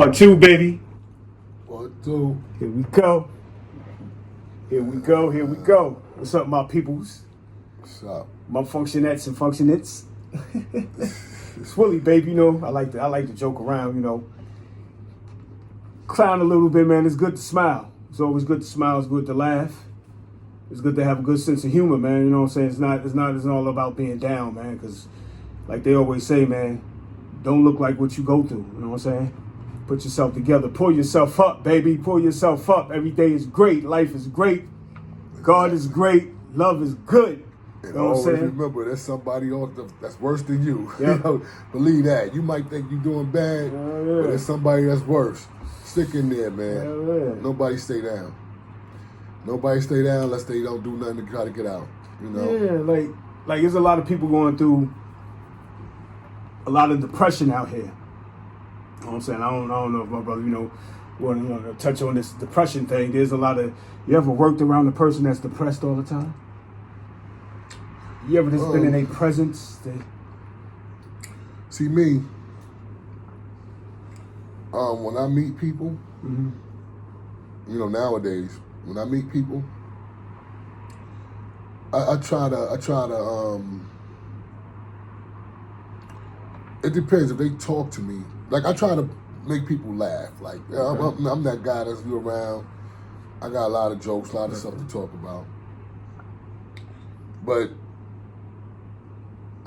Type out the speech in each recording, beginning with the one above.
Part two, baby. Part two. Here we go. Here we go. Here we go. What's up, my peoples? What's up? My functionettes and functionettes. It's Willie, baby. You know, I like to joke around. You know, clown a little bit, man. It's good to smile. It's always good to smile. It's good to laugh. It's good to have a good sense of humor, man. You know what I'm saying? It's not all about being down, man. Because, like they always say, man, don't look like what you go through. You know what I'm saying? Put yourself together. Pull yourself up, baby. Pull yourself up. Every day is great. Life is great. God is great. Love is good. And You know what I'm always saying? remember, there's somebody else that's worse than you. Yep. You know, believe that. You might think you're doing bad, Yeah. but there's somebody that's worse. Stick in there, man. Yeah. Nobody stay down. Nobody stay down unless they don't do nothing to try to get out. You know? Yeah, like there's a lot of people going through a lot of depression out here. You know what I'm saying? I don't know if my brother, want to touch on this depression thing. There's a lot of, you ever worked around a person that's depressed all the time? You ever just been in a presence? See me, when I meet people, nowadays, when I meet people, I try to, it depends if they talk to me. Like, I try to make people laugh. Like, I'm that guy that's around. I got a lot of jokes, a lot of stuff to talk about. But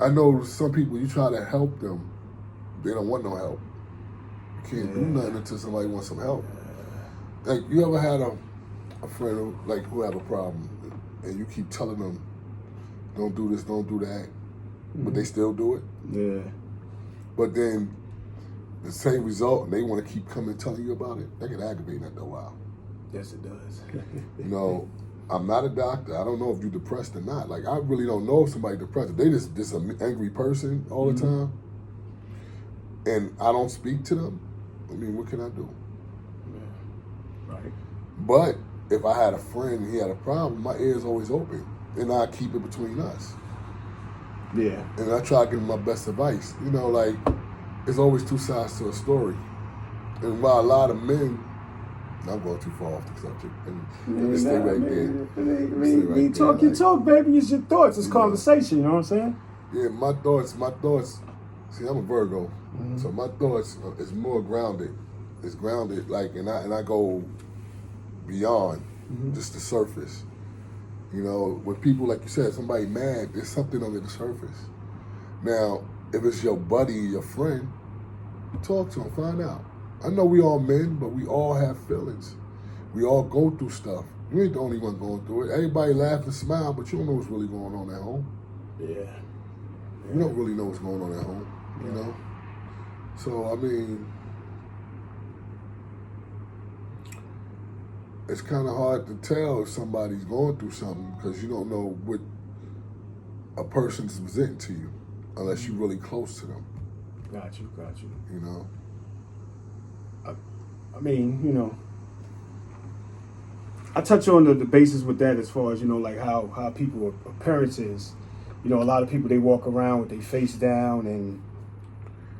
I know some people, you try to help them, they don't want no help. You can't do nothing until somebody wants some help. Like, you ever had a friend who have a problem, and you keep telling them, don't do this, don't do that, but they still do it? Yeah. But then the same result, and they want to keep coming telling you about it, that can aggravate after a while. Yes, it does. I'm not a doctor. I don't know if you're depressed or not. Like, I really don't know if somebody's depressed. If they just an angry person all the time, and I don't speak to them, I mean, what can I do? Yeah. Right. But if I had a friend and he had a problem, my ear's always open, and I keep it between us. Yeah. And I try to give them my best advice. There's always two sides to a story. And while a lot of men, I'm going too far off the subject. Let me stay right there. You talk your talk, baby. It's your thoughts. It's conversation. You know what I'm saying? Yeah, my thoughts. See, I'm a Virgo, so my thoughts is more grounded. It's grounded, and I go beyond just the surface. With people, like you said, somebody mad, there's something under the surface. Now, if it's your buddy, your friend, talk to him, find out. I know we all men, but we all have feelings. We all go through stuff. You ain't the only one going through it. Everybody laugh and smile, but you don't know what's really going on at home. Yeah. You don't really know what's going on at home, you know? So, I mean, it's kind of hard to tell if somebody's going through something because you don't know what a person's presenting to you unless you're really close to them. Got you. You know? I mean, I touch on the basis with that as far as, like how people appearances, a lot of people, they walk around with their face down and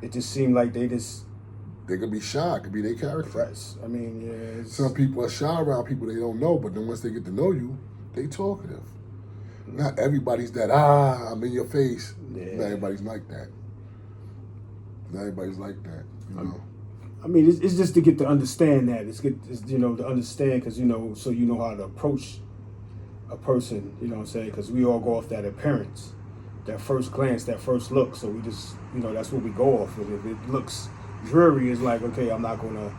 it just seems like they could be shy. It could be their character. fresh. I mean, yeah. Some people are shy around people they don't know, but then once they get to know you, they talkative. Not everybody's that, I'm in your face. Yeah. Not everybody's like that. You know? I mean, it's just to get to understand that. It's to understand because, so you know how to approach a person, you know what I'm saying? Because we all go off that appearance, that first glance, that first look. So we just, that's what we go off of. If it looks dreary, it's like, okay, I'm not going to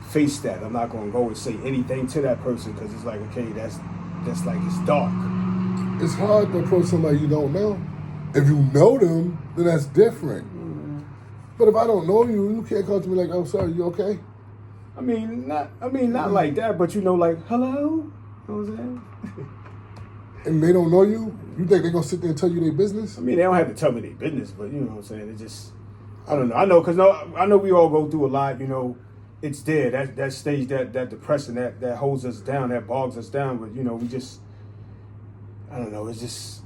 face that. I'm not going to go and say anything to that person because it's like, okay, that's like, it's dark. It's hard to approach somebody you don't know. If you know them, then that's different. But if I don't know you, you can't come to me like, "Oh, sorry, you okay?" I mean, not like that, but like, hello? You know what I'm saying? And they don't know you? You think they're going to sit there and tell you their business? I mean, they don't have to tell me their business, but you know what I'm saying? It just, I don't know. I know, because I know we all go through a lot, it's there, that stage, that depression, that holds us down, that bogs us down, but, we just, I don't know, it's just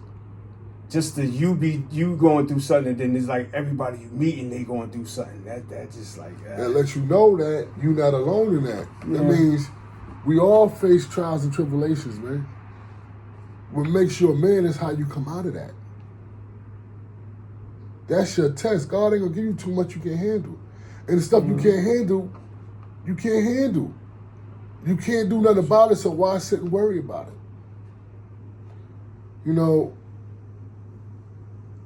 just the you going through something, and then it's like everybody you meet and they going through something. That just like That lets you know that you're not alone in that. Yeah. That means we all face trials and tribulations, man. What makes you a man is how you come out of that. That's your test. God ain't gonna give you too much you can't handle. And the stuff you can't handle, you can't handle. You can't do nothing about it, so why sit and worry about it? You know,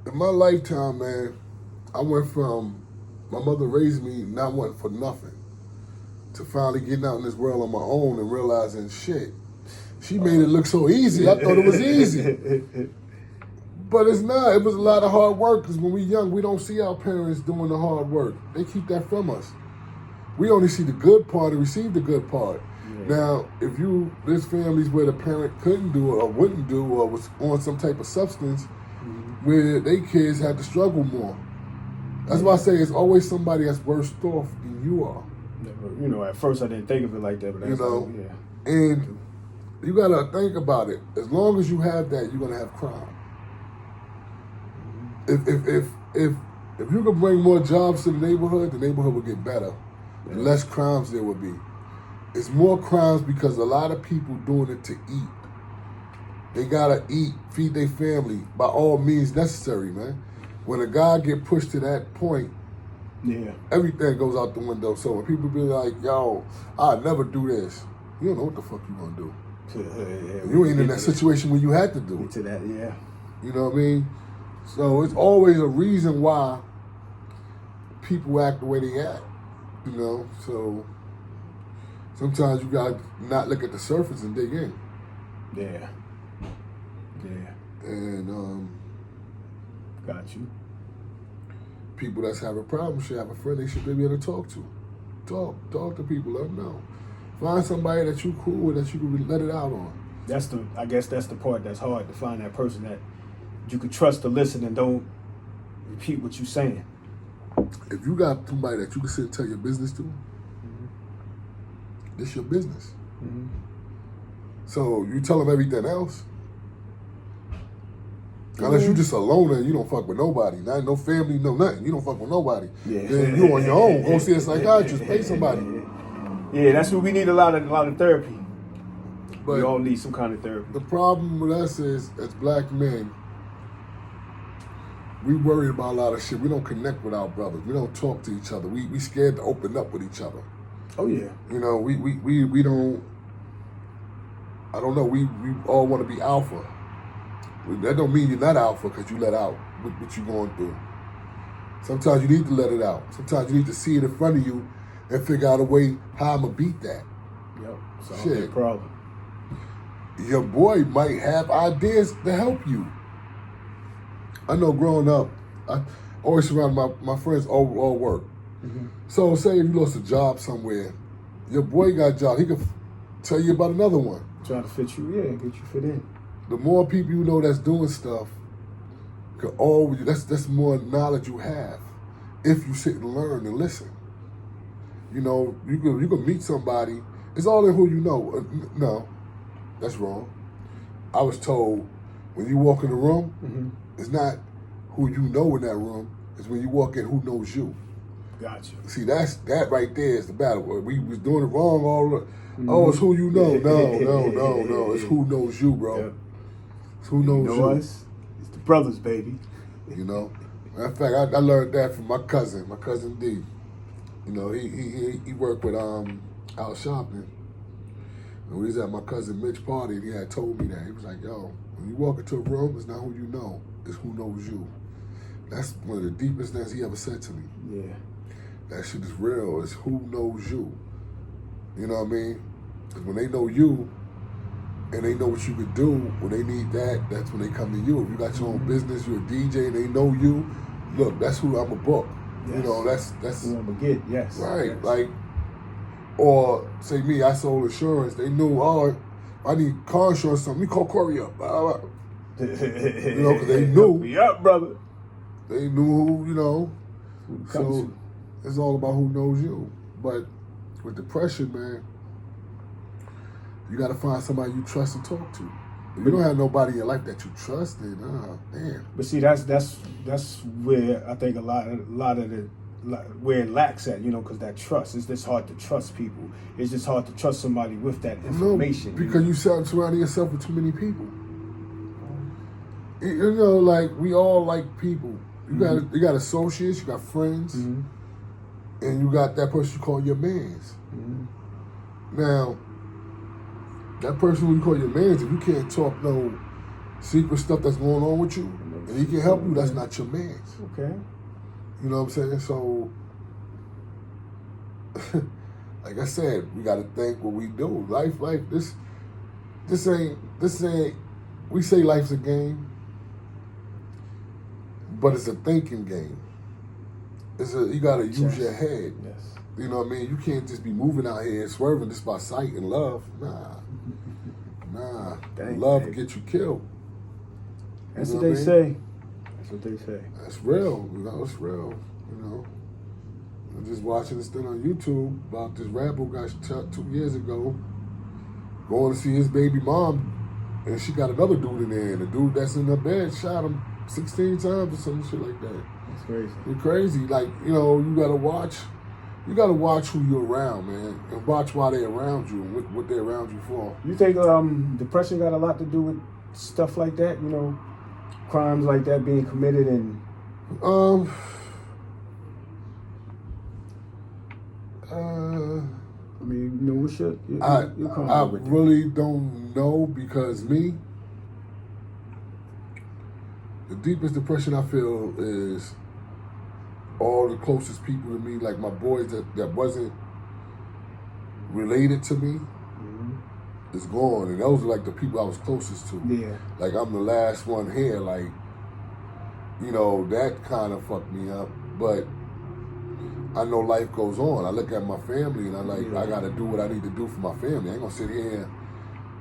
in my lifetime, man, I went from my mother raised me not wanting for nothing to finally getting out in this world on my own and realizing, shit, she made it look so easy. I thought it was easy. But it's not. It was a lot of hard work because when we're young, we don't see our parents doing the hard work. They keep that from us. We only see the good part and receive the good part. Yeah. Now, if there's families where the parent couldn't do it or wouldn't do or was on some type of substance where they kids had to struggle more. That's why I say it's always somebody that's worse off than you are. You know, at first I didn't think of it like that, but that's and you gotta think about it. As long as you have that, you're gonna have crime. If you could bring more jobs to the neighborhood would get better. Yeah. And less crimes there would be. It's more crimes because a lot of people doing it to eat. They gotta eat, feed their family by all means necessary, man. When a guy get pushed to that point, everything goes out the window. So when people be like, yo, I'd never do this, you don't know what the fuck you gonna do. You ain't in that situation where you had to do it. To that, yeah. You know what I mean? So it's always a reason why people act the way they act. You know, so sometimes you gotta not look at the surface and dig in. Yeah. And got you. People that's having problems should have a friend they should be able to talk to. Talk to people, let them know. Find somebody that you cool with that you can let it out on. I guess that's the part that's hard, to find that person that you can trust to listen and don't repeat what you're saying. If you got somebody that you can sit and tell your business to, this your business. So you tell them everything else. Unless you just alone and you don't fuck with nobody. Not no family, no nothing. You don't fuck with nobody. Yeah. Then you on your own. Go see a psychiatrist, pay somebody. Yeah, that's what we need, a lot of therapy. But we all need some kind of therapy. The problem with us is, as black men, we worry about a lot of shit. We don't connect with our brothers. We don't talk to each other. We scared to open up with each other. Oh yeah. You know, we don't. I don't know. We all want to be alpha. That don't mean you're not alpha because you let out what you're going through. Sometimes you need to let it out. Sometimes you need to see it in front of you and figure out a way how I'm gonna beat that. Yep. Solve that problem. Your boy might have ideas to help you. I know growing up, I always surrounded my friends all work. So say if you lost a job somewhere, your boy got a job, he could tell you about another one. Try to fit you, get you fit in. The more people you know that's doing stuff, that's more knowledge you have if you sit and learn and listen. You know, you can meet somebody. It's all in who you know. No, that's wrong. I was told when you walk in the room, it's not who you know in that room. It's when you walk in, who knows you. Gotcha. See, that right there is the battle. We was doing it wrong all the. Oh, it's who you know. No. It's who knows you, bro. Yep. It's who knows you. Us? It's the brothers, baby. You know. Matter of fact, I learned that from my cousin D. You know, he worked with Al Sharpton. And we was at my cousin Mitch's party, and he had told me that. He was like, yo, when you walk into a room, it's not who you know, it's who knows you. That's one of the deepest things he ever said to me. Yeah. That shit is real. It's who knows you. You know what I mean? Because when they know you, and they know what you could do, when they need that, that's when they come to you. If you got your own business, you're a DJ, and they know you, look, that's who I'm a book. Yes. You know, that's who I'm gonna get, yes. Right, yes. Like, or say me, I sold insurance. They knew, I need car insurance, something. We call Corey up. You know, because they knew. Me up, brother. They knew who, you know. So it's all about who knows you. But with depression, man, you got to find somebody you trust and talk to. If you don't have nobody in your life that you trust, then damn. But see, that's where I think a lot of where it lacks at, because that trust. It's just hard to trust people. It's just hard to trust somebody with that information. No, because you surrounding yourself with too many people. Like we all like people. You got associates, you got friends, and you got that person you call your mans. Now, that person who you call your mans, if you can't talk no secret stuff that's going on with you, and he can help you, that's not your mans. Okay. You know what I'm saying? So, like I said, we got to think what we do. Life. This ain't. We say life's a game, but it's a thinking game. You got to use your head. Yes. You know what I mean? You can't just be moving out here and swerving just by sight and love. Nah. Love will get you killed. That's what they say. That's what they say. That's real. It's real. I'm just watching this thing on YouTube about this rapper who got shot 2 years ago, going to see his baby mom, and she got another dude in there, and the dude that's in her bed shot him 16 times or some shit like that. That's crazy. It's crazy. Like, you gotta watch who you're around, man, and watch why they're around you and what they're around you for. You think depression got a lot to do with stuff like that? Crimes like that being committed and I mean, what's your I with really don't know, because the deepest depression I feel is all the closest people to me, like my boys that wasn't related to me, is gone, and those are like the people I was closest to. Yeah. Like I'm the last one here, like, that kind of fucked me up, but I know life goes on. I look at my family and I gotta do what I need to do for my family. I ain't gonna sit here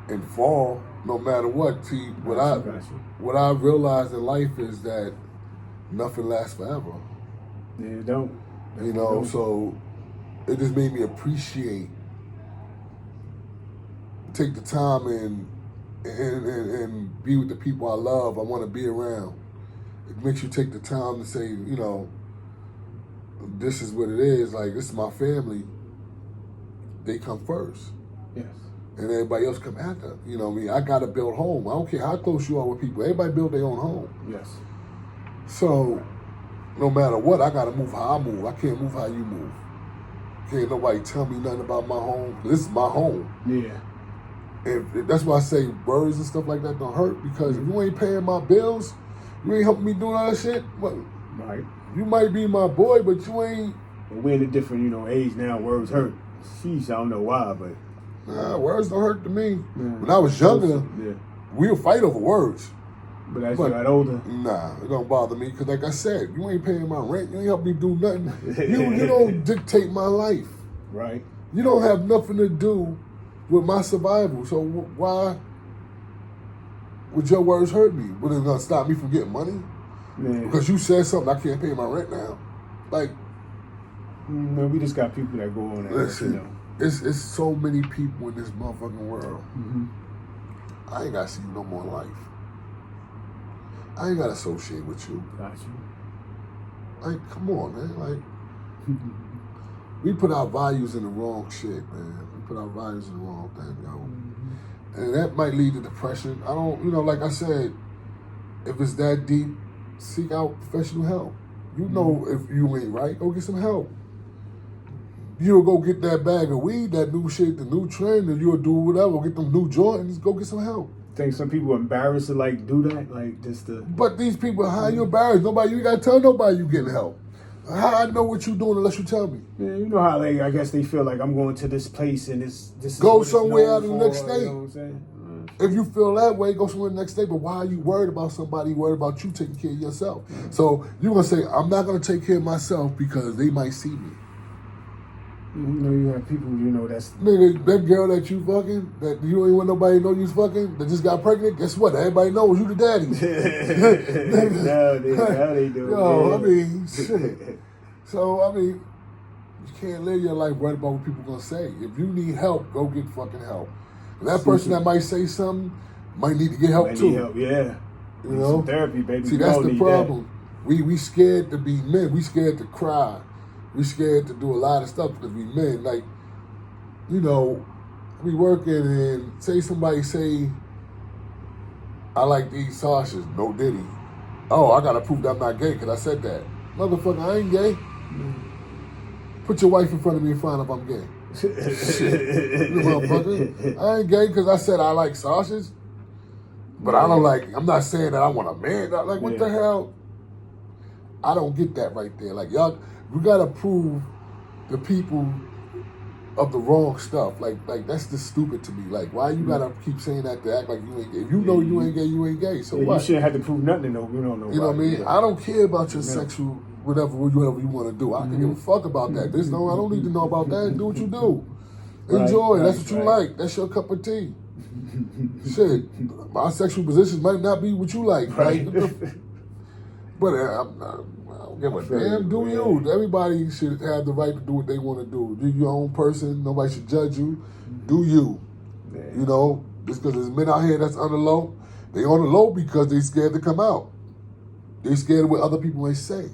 and fall no matter what. See, what I realized in life is that nothing lasts forever. Yeah, it don't. So it just made me appreciate, take the time and be with the people I love, I want to be around. It makes you take the time to say, this is what it is. Like, this is my family. They come first. Yes. And everybody else come after. I got to build home. I don't care how close you are with people. Everybody build their own home. Yes. So, no matter what, I got to move how I move. I can't move how you move. Can't nobody tell me nothing about my home. This is my home. Yeah. And that's why I say words and stuff like that don't hurt, because if you ain't paying my bills, you ain't helping me do all that shit. Right. You might be my boy, but you ain't. But we're in a different, age now. Words hurt. Sheesh, I don't know why, but nah, words don't hurt to me. When I was younger, we would fight over words. But as you got older, nah, it don't bother me, because like I said, you ain't paying my rent. You ain't helping me do nothing. You don't dictate my life. Right. You don't have nothing to do with my survival. So why would your words hurt me? Would it gonna stop me from getting money? Man. Because you said something, I can't pay my rent now. Like, no, we just got people that go on that. Listen, it's so many people in this motherfucking world. I ain't gotta see you no more in life. I ain't gotta associate with you. Got you. Like, come on, man. Like, we put our values in the wrong shit, man. We put our values in the wrong thing, And that might lead to depression. I don't, like I said, if it's that deep, seek out professional help. If you ain't right, go get some help. You'll go get that bag of weed, that new shit, the new trend, and you'll do whatever, get them new Jordans, go get some help. Think some people are embarrassed to do that? But these people, how you embarrassed? You gotta tell nobody you getting help. How I know what you doing unless you tell me? Yeah, you know how I guess they feel like I'm going to this place and this is go what somewhere out of the for, next state. You know what I'm saying? If you feel that way, go somewhere the next day. But why are you worried about somebody, worried about you taking care of yourself? So you're going to say, I'm not going to take care of myself because they might see me. You have people, that's... Nigga, that girl that you fucking, that you don't even want nobody to know you fucking, that just got pregnant, guess what? Everybody knows you the daddy. Now they do. Yo, I mean, shit. So, you can't live your life worried about what people going to say. If you need help, go get fucking help. And that person that might say something, might need to get help Might too. need help, yeah. You Need know, some therapy, baby. See, We that's all the need problem. We scared to be men. We scared to cry. We scared to do a lot of stuff because we men. Like, you know, we working and say somebody say, I like to eat sausages. No Diddy. Oh, I gotta prove that I'm not gay because I said that. Motherfucker, I ain't gay. Put your wife in front of me and find if I'm gay. Shit, you motherfucker. I ain't gay because I said I like sausages. But I don't like, I'm not saying that I want a man. Like, what the hell? I don't get that right there. Like, y'all, we gotta prove the people of the wrong stuff. Like that's just stupid to me. Like, why you gotta keep saying that to act like you ain't gay? If you know you ain't gay, you ain't gay. So what? You shouldn't have to prove nothing to know. You don't know. You know what I mean? Yeah. I don't care about your sexual whatever you want to do. I can give a fuck about that. I don't need to know about that. Do what you do. Enjoy. That's what you like. That's your cup of tea. Shit, my sexual positions might not be what you like, right? But I don't give a damn. Do you? Everybody should have the right to do what they want to do. Do your own person. Nobody should judge you. Do you? Yeah. You know, just because there's men out here that's on the low, they on the low because they scared to come out. They scared of what other people may say.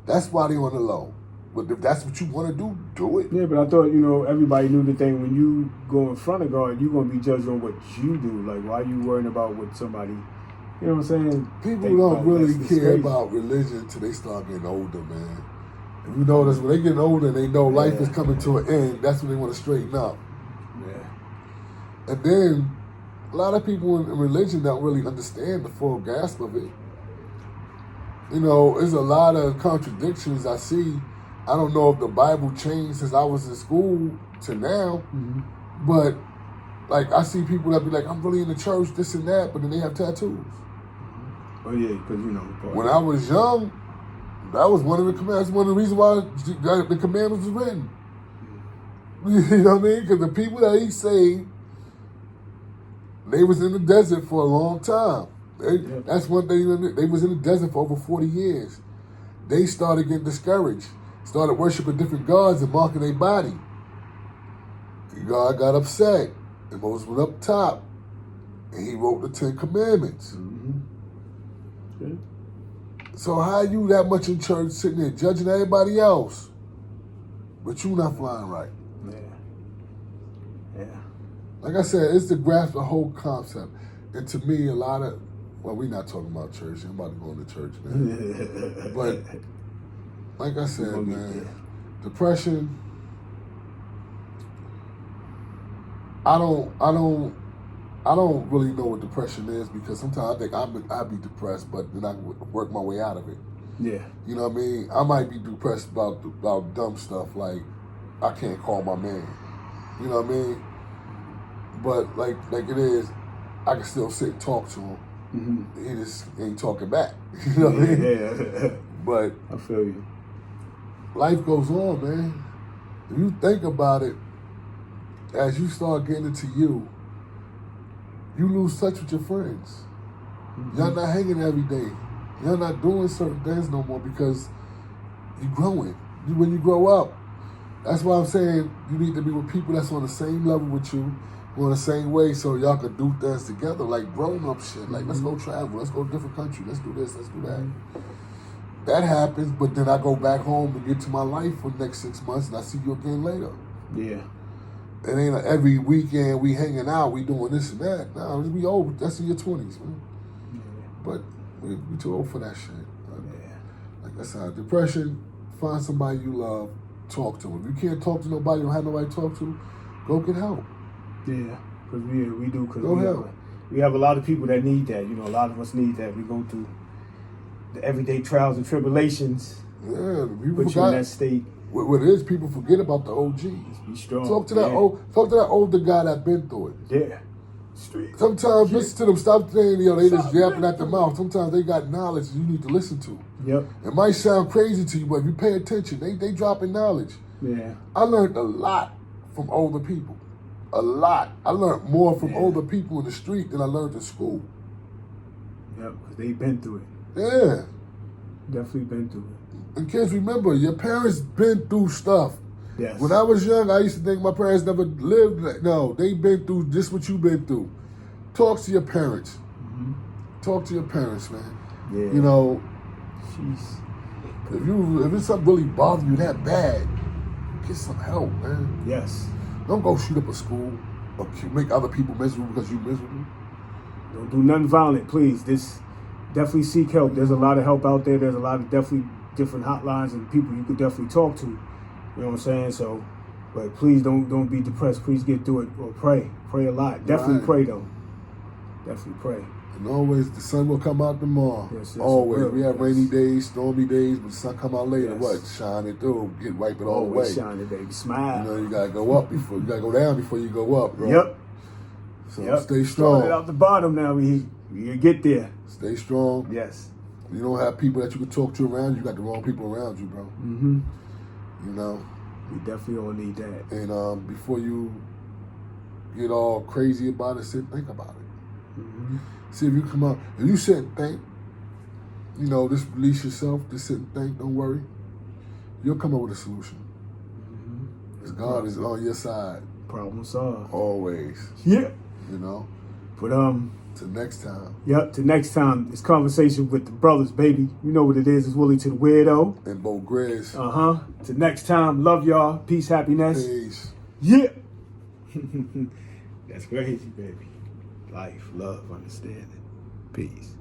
That's why they on the low. But if that's what you want to do it. Yeah, but I thought, everybody knew the thing. When you go in front of God, you're going to be judged on what you do. Like, why are you worrying about what somebody, you know what I'm saying? People don't really care about religion until they start getting older, man. If you notice, when they get older and they know life is coming to an end, that's when they want to straighten up. Yeah. And then, a lot of people in religion don't really understand the full grasp of it. You know, there's a lot of contradictions I see. I don't know if the Bible changed since I was in school to now, but like I see people that be like, I'm really in the church, this and that, but then they have tattoos. Oh yeah, because when I was young, that was one of the commandments. One of the reasons why the commandments was written. You know what I mean? Because the people that he saved, they was in the desert for a long time. That's one thing. They was in the desert for over 40 years. They started getting discouraged. Started worshiping different gods and marking their body. God got upset. And Moses went up top. And he wrote the 10 Commandments. Okay. So how you that much in church sitting there judging everybody else, but you not flying right? Yeah. Like I said, it's to grasp the whole concept. And to me, a lot of, well, we're not talking about church. I'm about to go into church, man. But like I said, man, depression, I don't really know what depression is because sometimes I think I'd be depressed, but then I work my way out of it. Yeah. You know what I mean? I might be depressed about dumb stuff like I can't call my man. You know what I mean? But like it is, I can still sit and talk to him. He just ain't talking back. You know what I mean? Yeah. But I feel you. Life goes on, man. If you think about it, as you start getting into you lose touch with your friends. Y'all not hanging every day. Y'all not doing certain things no more because you're growing. When you grow up, that's why I'm saying you need to be with people that's on the same level with you, on the same way, so y'all can do things together, like grown up shit. Like, let's go travel, let's go to different country, let's do this, let's do that. That happens, but then I go back home and get to my life for the next 6 months, and I see you again later. Yeah. It ain't like every weekend we hanging out, we doing this and that. No, we old. That's in your 20s, man. Yeah. But we too old for that shit. Yeah. Like I said, depression, find somebody you love, talk to them. If you can't talk to nobody, don't have nobody to talk to, go get help. Yeah, because we do. Cause help. We have a lot of people that need that. You know, a lot of us need that. We go through the everyday trials and tribulations. Yeah, people put you in that state. What it is, people forget about the OGs. Be strong. Talk to that older guy that been through it. Yeah. Sometimes listen to them. Stop saying, they just yapping at the mouth. Sometimes they got knowledge you need to listen to. Yep. It might sound crazy to you, but if you pay attention, they dropping knowledge. Yeah. I learned a lot from older people. A lot. I learned more from older people in the street than I learned in school. Yep, because they've been through it. Yeah. Definitely been through it. And kids, remember, your parents been through stuff. Yes. When I was young, I used to think my parents never lived. No, they been through just what you been through. talk to your parents. Talk to your parents, man. Yeah. You know, Jeez. if it's something really bothering you that bad, get some help, man. Yes. Don't go shoot up a school or make other people miserable because you're miserable. Don't do nothing violent, please. Definitely seek help. There's a lot of help out there. There's a lot of definitely different hotlines and people you could definitely talk to. You know what I'm saying? So, but please don't be depressed. Please get through it or pray. Pray a lot. Definitely Right. pray though. Definitely pray. And always the sun will come out tomorrow. Yes, always. it will. We have Yes. rainy days, stormy days, but the sun come out later. Yes. What? Shine it through. Wipe it all away. Always shining, baby. Smile. You know, you gotta go up before you gotta go down before you go up, bro. Yep. So Yep. stay Started strong. out the bottom now. We get there. Stay strong. Yes. You don't have people that you can talk to around you. You got the wrong people around you, bro. Mm-hmm. You know. We definitely all need that. And before you get all crazy about it, sit and think about it. Mm-hmm. See if you come out. If you sit and think, you know, just release yourself. Just sit and think. Don't worry. You'll come up with a solution. Because God is on your side. Problem solved. Always. Yeah. You know. But Till next time. Yep, till next time, it's Conversation with the Brothers, baby. You know what it is. It's Willie to the Weirdo. And Bo Grizz. Till next time, love y'all. Peace, happiness. Peace. Yeah. That's crazy, baby. Life, love, understanding. Peace.